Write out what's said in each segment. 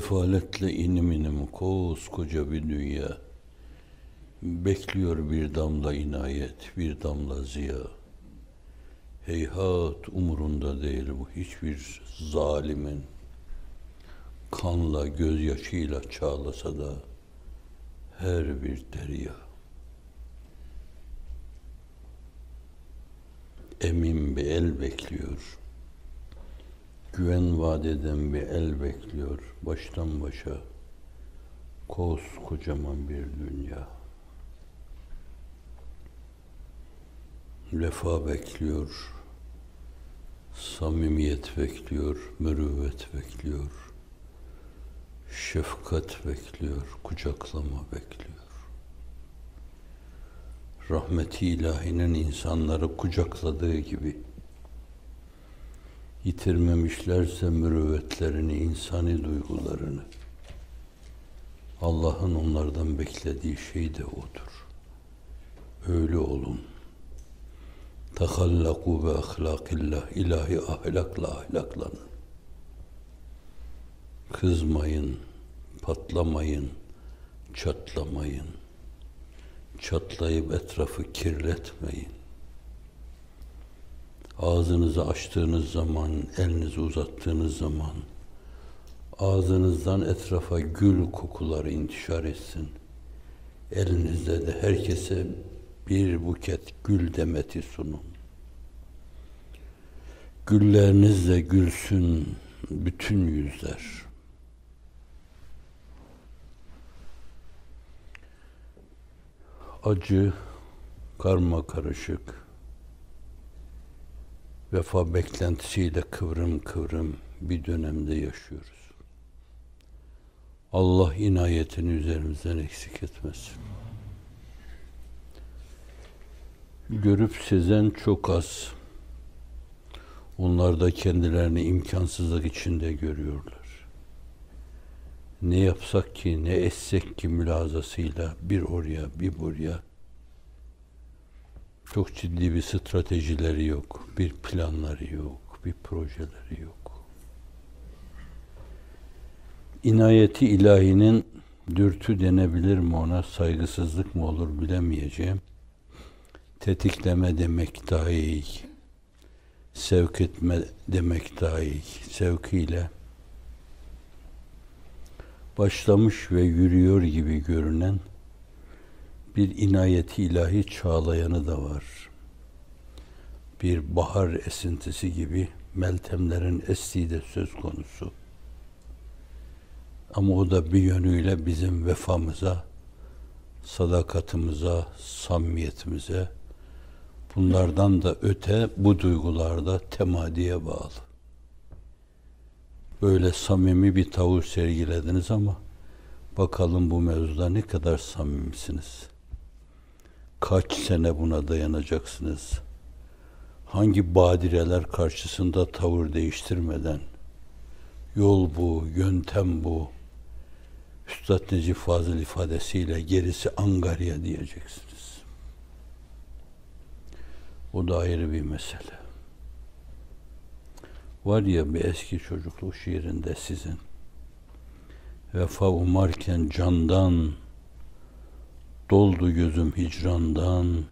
Sefaletle inim inim koskoca bir dünya. Bekliyor bir damla inayet, bir damla ziya. Heyhat umurunda değil bu hiçbir zalimin. Kanla, gözyaşıyla çağlasa da her bir derya. Emin bir el bekliyor. Güven vaat eden bir el bekliyor. Baştan başa koskocaman bir dünya. Vefa bekliyor. Samimiyet bekliyor. Mürüvvet bekliyor. Şefkat bekliyor. Kucaklama bekliyor. Rahmeti ilahinin insanları kucakladığı gibi yitirmemişlerse mürüvvetlerini, insani duygularını, Allah'ın onlardan beklediği şey de odur. Öyle olun. Tehallaku ve ahlakillah, ilahi ahlakla ahlaklanın. Kızmayın, patlamayın, çatlamayın. Çatlayıp etrafı kirletmeyin. Ağzınızı açtığınız zaman, elinizi uzattığınız zaman ağzınızdan etrafa gül kokuları intişar etsin. Elinizde de herkese bir buket gül demeti sunun. Güllerinizle gülsün bütün yüzler. Acı, karma karışık, vefa beklentisiyle kıvrım kıvrım bir dönemde yaşıyoruz. Allah inayetini üzerimizden eksik etmesin. Görüp sezen çok az. Onlar da kendilerini imkansızlık içinde görüyorlar. Ne yapsak ki, ne etsek ki mülazasıyla bir oraya, bir buraya. Çok ciddi bir stratejileri yok, bir planları yok, bir projeleri yok. İnayeti ilahinin dürtü denebilir mi ona, saygısızlık mı olur bilemeyeceğim. Tetikleme demek daha iyi, sevk etme demek daha iyi. Sevkiyle başlamış ve yürüyor gibi görünen bir inayeti ilahi çağlayanı da var. Bir bahar esintisi gibi meltemlerin estiği de söz konusu. Ama o da bir yönüyle bizim vefamıza, sadakatimize, samimiyetimize, bunlardan da öte bu duygularda temadiye bağlı. Böyle samimi bir tavır sergilediniz ama bakalım bu mevzuda ne kadar samimisiniz? Kaç sene buna dayanacaksınız? Hangi badireler karşısında tavır değiştirmeden? Yol bu, yöntem bu. Üstad Necip Fazıl ifadesiyle gerisi angarya diyeceksiniz. O da ayrı bir mesele. Var ya bir eski çocukluk şiirinde sizin, vefa umarken candan, doldu gözüm hicrandan,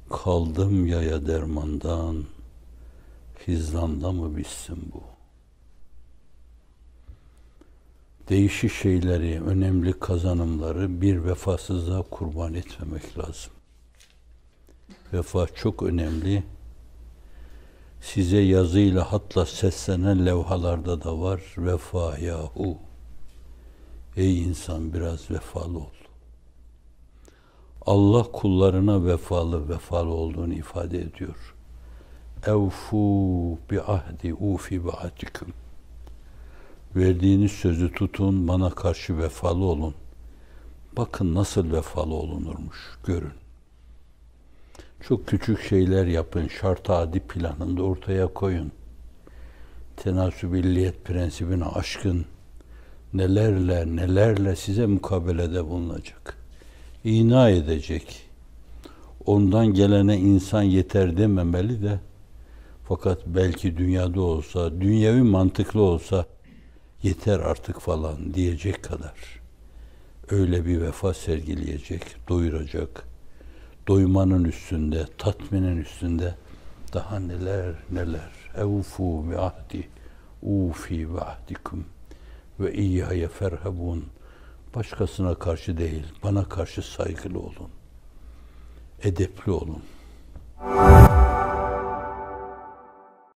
kaldım yaya dermandan, hizlanda mı bitsin bu? Değişik şeyleri, önemli kazanımları bir vefasızlığa kurban etmemek lazım. Vefa çok önemli. Size yazıyla hatla seslenen levhalarda da var. Vefa yahu. Ey insan biraz vefalı ol. Allah kullarına vefalı olduğunu ifade ediyor. Evfu bi ahdi ufi bi ahdikum. Verdiğiniz sözü tutun, bana karşı vefalı olun. Bakın nasıl vefalı olunurmuş, görün. Çok küçük şeyler yapın, şart-ı adi planında ortaya koyun. Tenasübilliyet prensibine aşkın nelerle size mukabelede bulunacak. İna edecek. Ondan gelene insan yeter dememeli de, fakat belki dünyada olsa, dünyevi mantıklı olsa, yeter artık falan diyecek kadar öyle bir vefa sergileyecek, doyuracak, doymanın üstünde, tatminin üstünde daha neler neler. Evfu bi ahdi, ufi bi ahdikum ve iyyâye ferhabun. Başkasına karşı değil, bana karşı saygılı olun. Edepli olun.